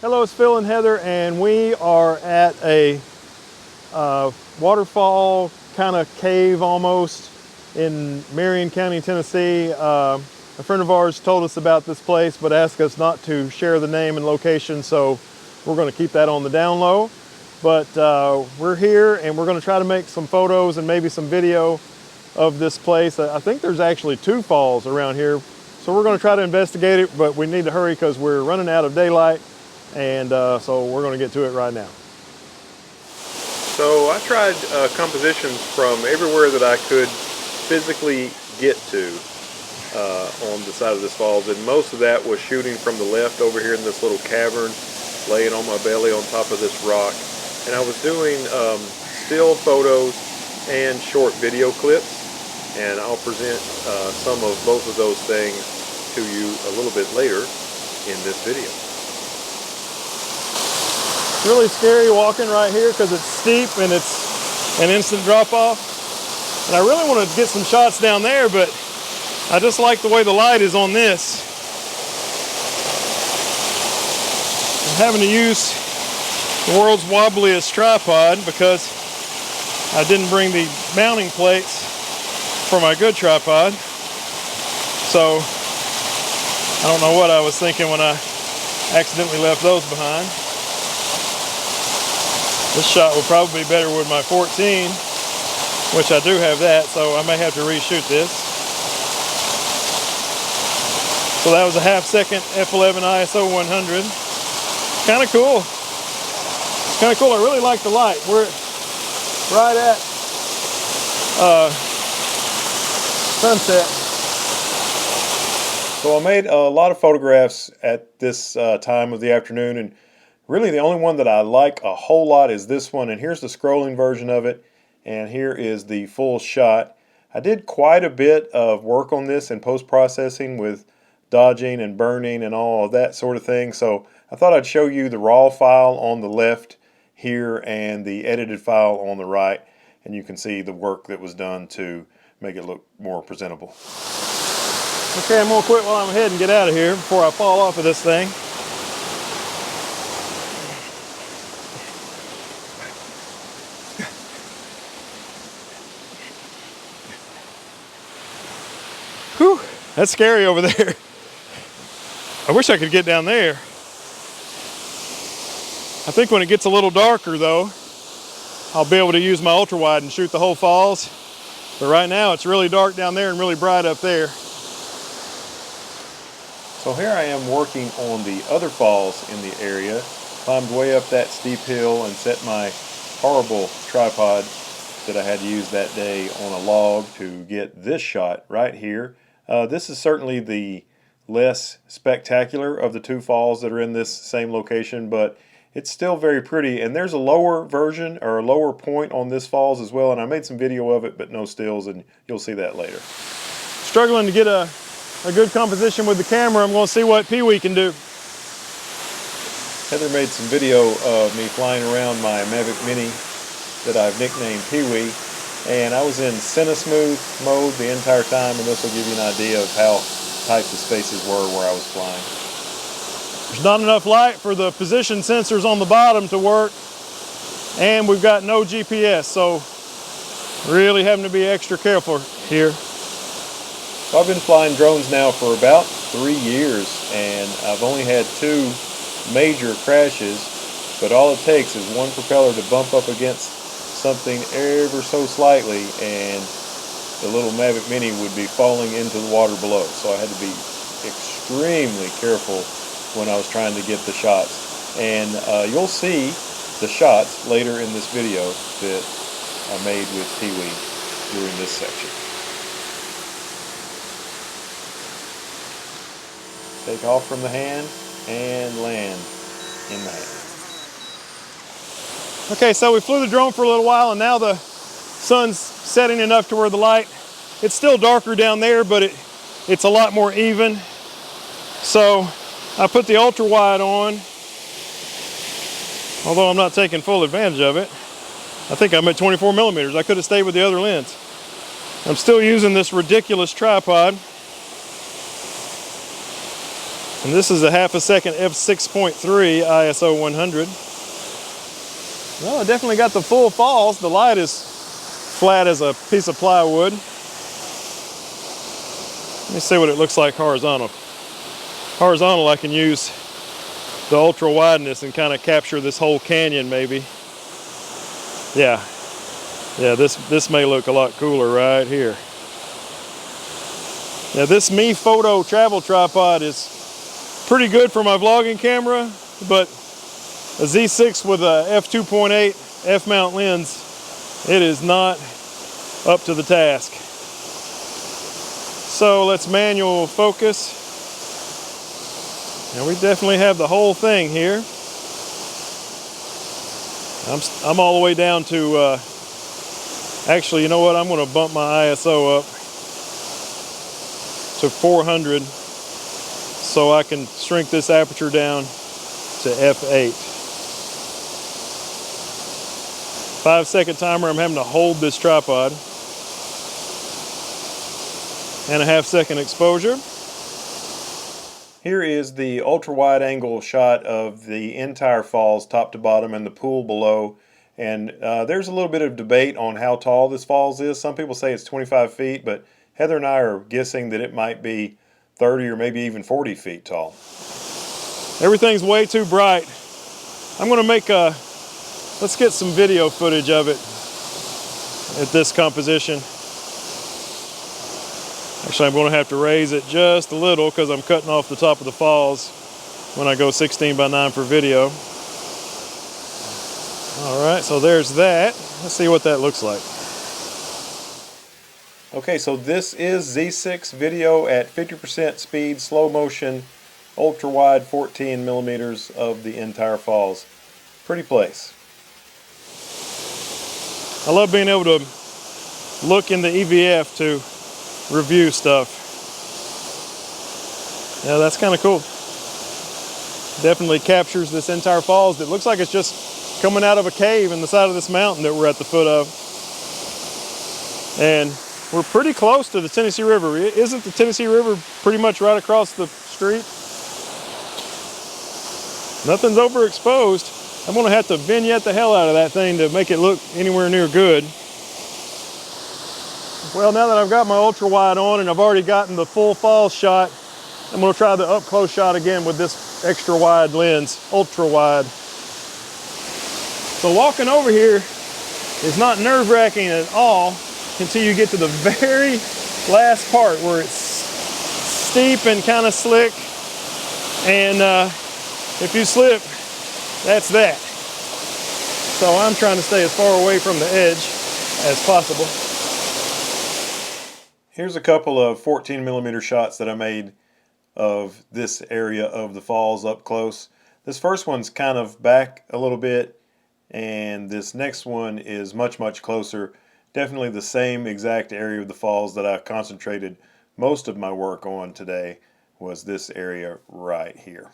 Hello, it's Phil and Heather, and we are at a waterfall kind of cave almost in Marion County, Tennessee. A friend of ours told us about this place but asked us not to share the name and location, so we're going to keep that on the down low. But we're here and we're going to try to make some photos and maybe some video of this place. I think there's actually 2 falls around here, so we're going to try to investigate it, but we need to hurry because we're running out of daylight. And so we're going to get to it right now. So I tried compositions from everywhere that I could physically get to on the side of this falls, and most of that was shooting from the left over here in this little cavern, laying on my belly on top of this rock. And I was doing still photos and short video clips, and I'll present some of both of those things to you a little bit later in this video. Really scary walking right here because it's steep and it's an instant drop off. And I really want to get some shots down there, but I just like the way the light is on this. I'm having to use the world's wobbliest tripod because I didn't bring the mounting plates for my good tripod. So I don't know what I was thinking when I accidentally left those behind. This shot will probably be better with my 14, which I do have that, so I may have to reshoot this. So that was a half-second f11 ISO 100. Kind of cool. It's kind of cool. I really like the light. We're right at sunset. So I made a lot of photographs at this time of the afternoon, and really the only one that I like a whole lot is this one, and here's the scrolling version of it, and here is the full shot. I did quite a bit of work on this in post-processing with dodging and burning and all of that sort of thing, so I thought I'd show you the raw file on the left here and the edited file on the right, and you can see the work that was done to make it look more presentable. Okay, I'm going to quit while I'm ahead and get out of here before I fall off of this thing. Whew, that's scary over there. I wish I could get down there. I think when it gets a little darker though, I'll be able to use my ultra wide and shoot the whole falls. But right now it's really dark down there and really bright up there. So here I am working on the other falls in the area. Climbed way up that steep hill and set my horrible tripod that I had to use that day on a log to get this shot right here. This is certainly the less spectacular of the 2 falls that are in this same location, but it's still very pretty. And there's a lower version or a lower point on this falls as well, and I made some video of it but no stills, and you'll see that later. Struggling to get a good composition with the camera. I'm going to see what Pee-wee can do. Heather made some video of me flying around my Mavic Mini that I've nicknamed Pee-wee. And I was in Cinesmooth mode the entire time, and this will give you an idea of how tight the spaces were where I was flying. There's not enough light for the position sensors on the bottom to work, and we've got no GPS, so really having to be extra careful here. So I've been flying drones now for about 3 years, and I've only had 2 major crashes, but all it takes is one propeller to bump up against something ever so slightly and the little Mavic Mini would be falling into the water below. So I had to be extremely careful when I was trying to get the shots. And you'll see the shots later in this video that I made with Pee-wee during this section. Take off from the hand and land in the hand. Okay, so we flew the drone for a little while, and now the sun's setting enough to where the light, it's still darker down there, but it's a lot more even. So I put the ultra wide on, although I'm not taking full advantage of it. I think I'm at 24 millimeters. I could have stayed with the other lens. I'm still using this ridiculous tripod. And this is a half a second f6.3 ISO 100. Well, I definitely got the full falls. The light is flat as a piece of plywood. Let me see what it looks like horizontal. Horizontal, I can use the ultra wideness and kind of capture this whole canyon maybe. Yeah, this may look a lot cooler right here. Now this Mi Photo travel tripod is pretty good for my vlogging camera, but a Z6 with a f2.8 f-mount lens, it is not up to the task. So let's manual focus. And we definitely have the whole thing here. I'm all the way down to, actually, you know what? I'm going to bump my ISO up to 400 so I can shrink this aperture down to f8. 5-second timer. I'm having to hold this tripod. And a half-second exposure. Here is the ultra-wide angle shot of the entire falls, top to bottom, and the pool below. And there's a little bit of debate on how tall this falls is. Some people say it's 25 feet, but Heather and I are guessing that it might be 30 or maybe even 40 feet tall. Everything's way too bright. I'm going to make a, let's get some video footage of it at this composition. Actually, I'm going to have to raise it just a little because I'm cutting off the top of the falls when I go 16:9 for video. All right, so there's that. Let's see what that looks like. Okay, so this is Z6 video at 50% speed, slow motion, ultra wide, 14 millimeters of the entire falls. Pretty place. I love being able to look in the EVF to review stuff. Yeah, that's kind of cool. Definitely captures this entire falls. It looks like it's just coming out of a cave in the side of this mountain that we're at the foot of. And we're pretty close to the Tennessee River. Isn't the Tennessee River pretty much right across the street? Nothing's overexposed. I'm gonna have to vignette the hell out of that thing to make it look anywhere near good. Well, now that I've got my ultra wide on and I've already gotten the full falls shot, I'm going to try the up close shot again with this extra wide lens, ultra wide. So walking over here is not nerve-wracking at all until you get to the very last part where it's steep and kind of slick, and if you slip, that's that. So I'm trying to stay as far away from the edge as possible. Here's a couple of 14mm shots that I made of this area of the falls up close. This first one's kind of back a little bit, and this next one is much closer. Definitely the same exact area of the falls that I concentrated most of my work on today was this area right here.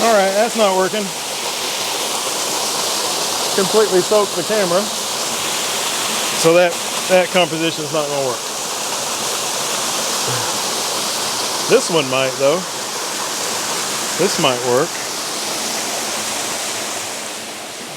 All right, that's not working. Completely soaked the camera, so that composition is not going to work. This one might though. This might work.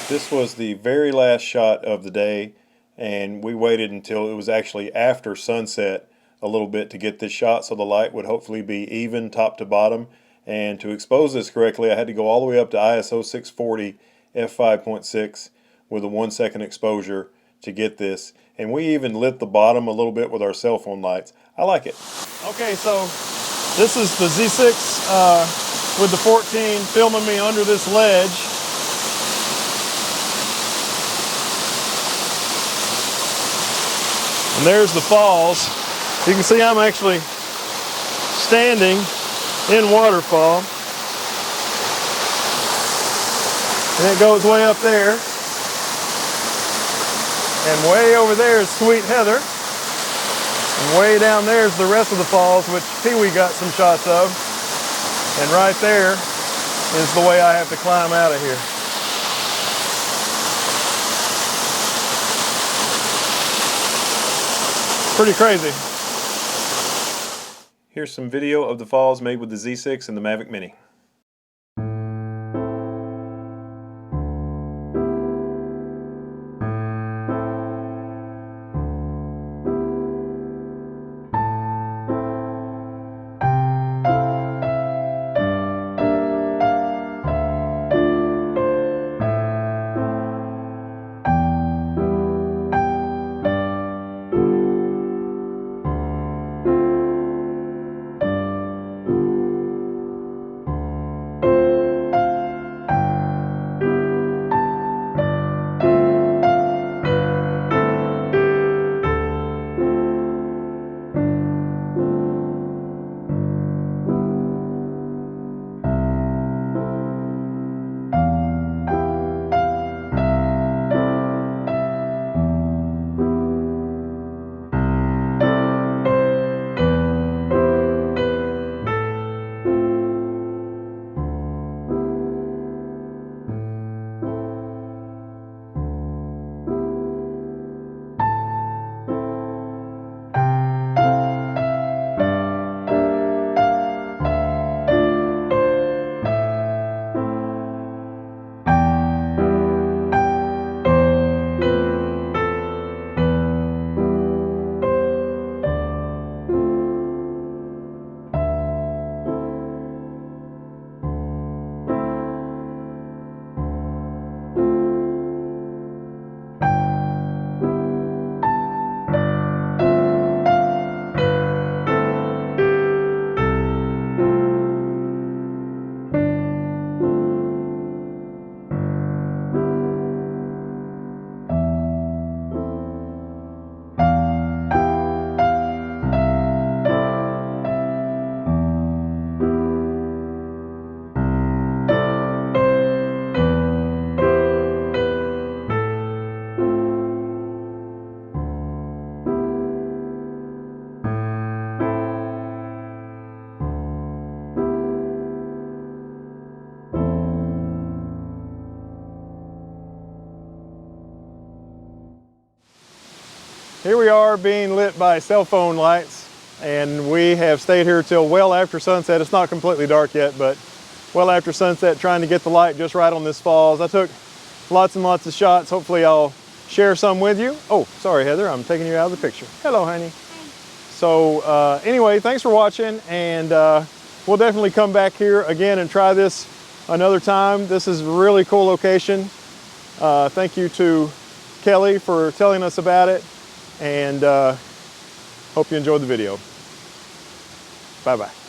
This was the very last shot of the day, and we waited until it was actually after sunset a little bit to get this shot so the light would hopefully be even top to bottom. And to expose this correctly, I had to go all the way up to ISO 640 f5.6 with a 1-second exposure to get this. And we even lit the bottom a little bit with our cell phone lights. I like it. Okay, so this is the Z6 with the 14 filming me under this ledge. And there's the falls. You can see I'm actually standing in Waterfall. And it goes way up there. And way over there is Sweet Heather. And way down there is the rest of the falls, which Pee-wee got some shots of. And right there is the way I have to climb out of here. Pretty crazy. Here's some video of the falls made with the Z6 and the Mavic Mini. Here we are being lit by cell phone lights, and we have stayed here till well after sunset. It's not completely dark yet, but well after sunset, trying to get the light just right on this falls. I took lots and lots of shots. Hopefully I'll share some with you. Oh, sorry Heather, I'm taking you out of the picture. Hello honey. So anyway, thanks for watching, and we'll definitely come back here again and try this another time. This is a really cool location. Thank you to Kelly for telling us about it, and hope you enjoyed the video. Bye-bye.